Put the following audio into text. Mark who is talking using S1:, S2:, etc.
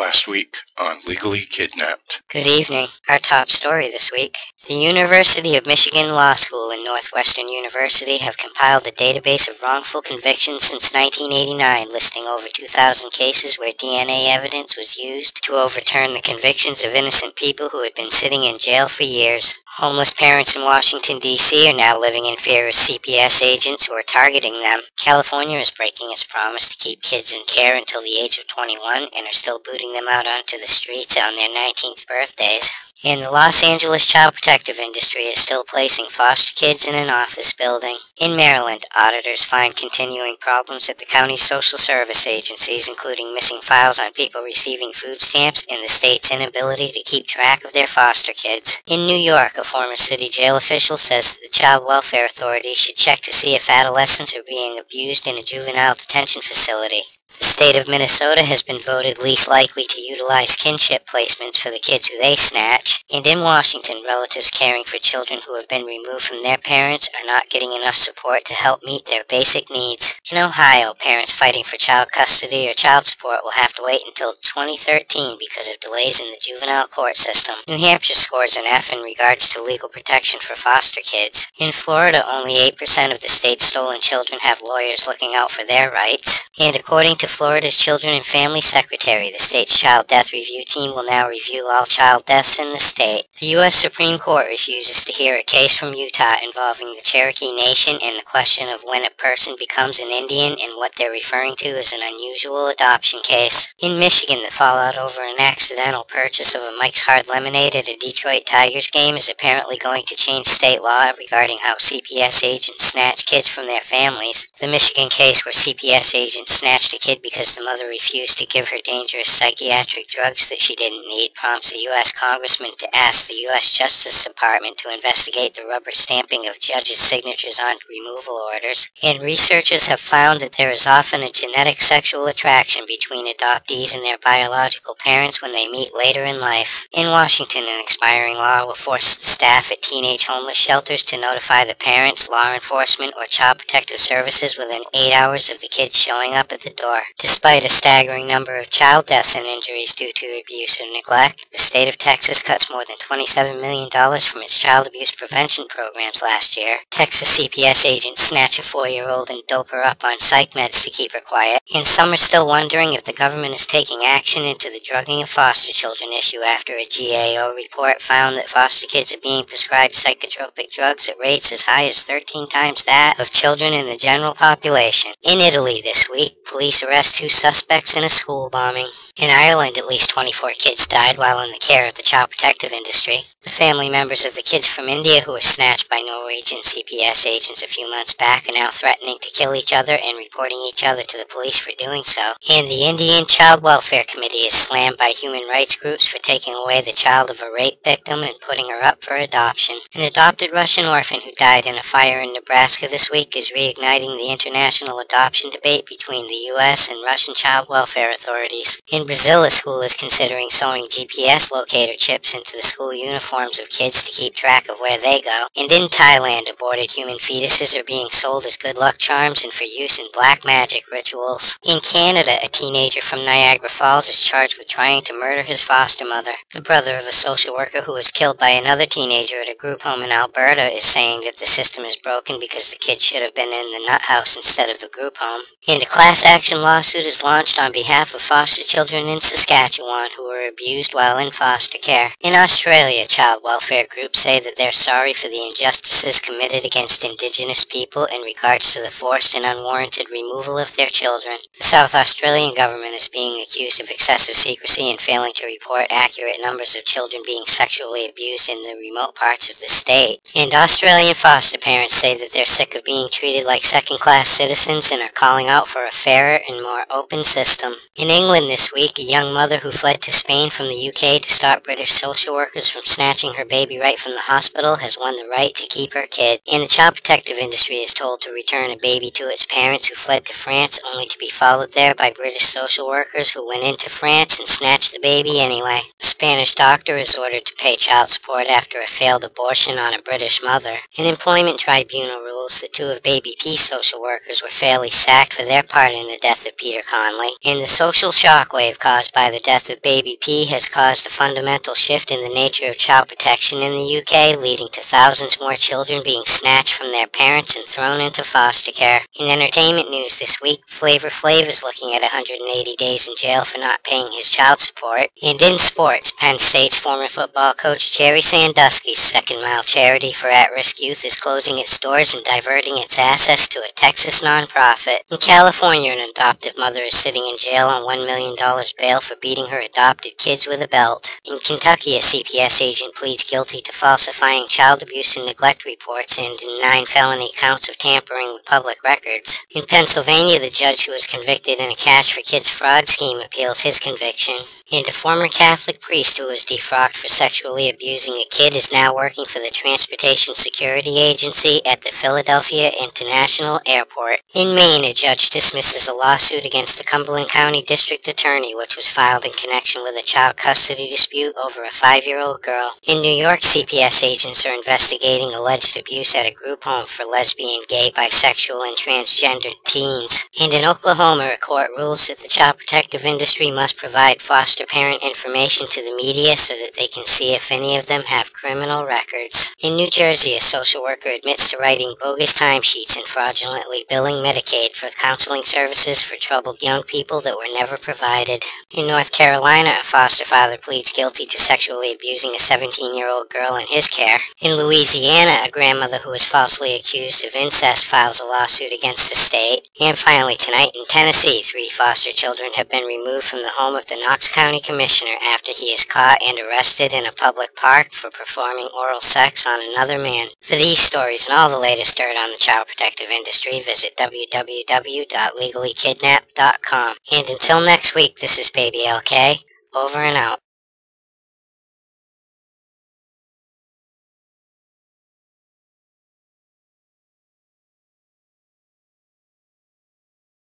S1: last week on Legally Kidnapped.
S2: Good evening. Our top story this week. The University of Michigan Law School and Northwestern University have compiled a database of wrongful convictions since 1989, listing over 2,000 cases where DNA evidence was used to overturn the convictions of innocent people who had been sitting in jail for years. Homeless parents in Washington, D.C. are now living in fear of CPS agents who are targeting them. California is breaking its promise to keep kids in care until the age of 21 and are still booting them out onto the streets on their 19th birthdays. And the Los Angeles child protective industry is still placing foster kids in an office building. In Maryland, auditors find continuing problems at the county's social service agencies, including missing files on people receiving food stamps and the state's inability to keep track of their foster kids. In New York, a former city jail official says that the Child Welfare Authority should check to see if adolescents are being abused in a juvenile detention facility. The state of Minnesota has been voted least likely to utilize kinship placements for the kids who they snatch, and in Washington, relatives caring for children who have been removed from their parents are not getting enough support to help meet their basic needs. In Ohio, parents fighting for child custody or child support will have to wait until 2013 because of delays in the juvenile court system. New Hampshire scores an F in regards to legal protection for foster kids. In Florida, only 8% of the state's stolen children have lawyers looking out for their rights. And according to Florida's Children and Family Secretary, the state's child death review team will now review all child deaths in the state. The U.S. Supreme Court refuses to hear a case from Utah involving the Cherokee Nation and the question of when a person becomes an Indian and what they're referring to as an unusual adoption case. In Michigan, the fallout over an accidental purchase of a Mike's Hard Lemonade at a Detroit Tigers game is apparently going to change state law regarding how CPS agents snatch kids from their families. The Michigan case where CPS agents snatched a kid because the mother refused to give her dangerous psychiatric drugs that she didn't need prompts a U.S. congressman to ask the U.S. Justice Department to investigate the rubber stamping of judges' signatures on removal orders. And researchers have found that there is often a genetic sexual attraction between adoptees and their biological parents when they meet later in life. In Washington, an expiring law will force the staff at teenage homeless shelters to notify the parents, law enforcement, or child protective services within 8 hours of the kids showing up at the door. Despite a staggering number of child deaths and injuries due to abuse or neglect, the state of Texas cuts more than $27 million from its child abuse prevention programs last year. Texas CPS agents snatch a 4-year-old and dope her up on psych meds to keep her quiet. And some are still wondering if the government is taking action into the drugging of foster children issue after a GAO report found that foster kids are being prescribed psychotropic drugs at rates as high as 13 times that of children in the general population. In Italy this week, police arrest 2 suspects in a school bombing. In Ireland, at least 24 kids died while in the care of the child protective industry. The family members of the kids from India who were snatched by Norwegian CPS agents a few months back are now threatening to kill each other and reporting each other to the police for doing so. And the Indian Child Welfare Committee is slammed by human rights groups for taking away the child of a rape victim and putting her up for adoption. An adopted Russian orphan who died in a fire in Nebraska this week is reigniting the international adoption debate between the U.S. and Russian child welfare authorities. In Brazil, a school is considering sewing GPS locator chips into the school uniforms of kids to keep track of where they go. And in Thailand, aborted human fetuses are being sold as good luck charms and for use in black magic rituals. In Canada, a teenager from Niagara Falls is charged with trying to murder his foster mother. The brother of a social worker who was killed by another teenager at a group home in Alberta is saying that the system is broken because the kid should have been in the nut house instead of the group home. And a class action lawsuit is launched on behalf of foster children in Saskatchewan who were abused while in foster care. In Australia, child welfare groups say that they're sorry for the injustices committed against Indigenous people in regards to the forced and unwarranted removal of their children. The South Australian government is being accused of excessive secrecy and failing to report accurate numbers of children being sexually abused in the remote parts of the state. And Australian foster parents say that they're sick of being treated like second-class citizens and are calling out for a fairer and more open system. In England this week, a young mother who fled to Spain from the UK to stop British social workers from snatching snatching her baby right from the hospital has won the right to keep her kid. And the child protective industry is told to return a baby to its parents who fled to France, only to be followed there by British social workers who went into France and snatched the baby anyway. A Spanish doctor is ordered to pay child support after a failed abortion on a British mother. An employment tribunal rules that 2 of Baby P's social workers were fairly sacked for their part in the death of Peter Conley. And the social shockwave caused by the death of Baby P has caused a fundamental shift in the nature of child protection in the UK, leading to thousands more children being snatched from their parents and thrown into foster care. In entertainment news this week, Flavor Flav is looking at 180 days in jail for not paying his child support. And in sports, Penn State's former football coach Jerry Sandusky's Second Mile charity for at-risk youth is closing its doors and diverting its assets to a Texas nonprofit. In California, an adoptive mother is sitting in jail on $1 million bail for beating her adopted kids with a belt. In Kentucky, a CPS agent pleads guilty to falsifying child abuse and neglect reports and in 9 felony counts of tampering with public records. In Pennsylvania, the judge who was convicted in a Cash for Kids fraud scheme appeals his conviction. And a former Catholic priest who was defrocked for sexually abusing a kid is now working for the Transportation Security Agency at the Philadelphia International Airport. In Maine, a judge dismisses a lawsuit against the Cumberland County District Attorney, which was filed in connection with a child custody dispute over a 5-year-old girl. In New York, CPS agents are investigating alleged abuse at a group home for lesbian, gay, bisexual, and transgendered teens. And in Oklahoma, a court rules that the child protective industry must provide foster parent information to the media so that they can see if any of them have criminal records. In New Jersey, a social worker admits to writing bogus timesheets and fraudulently billing Medicaid for counseling services for troubled young people that were never provided. In North Carolina, a foster father pleads guilty to sexually abusing a 17-year-old girl in his care. In Louisiana, a grandmother who is falsely accused of incest files a lawsuit against the state. And finally, tonight in Tennessee, 3 foster children have been removed from the home of the Knox County Commissioner after he is caught and arrested in a public park for performing oral sex on another man. For these stories and all the latest dirt on the child protective industry, visit www.legallykidnapped.com. And until next week, this is Baby LK, over and out.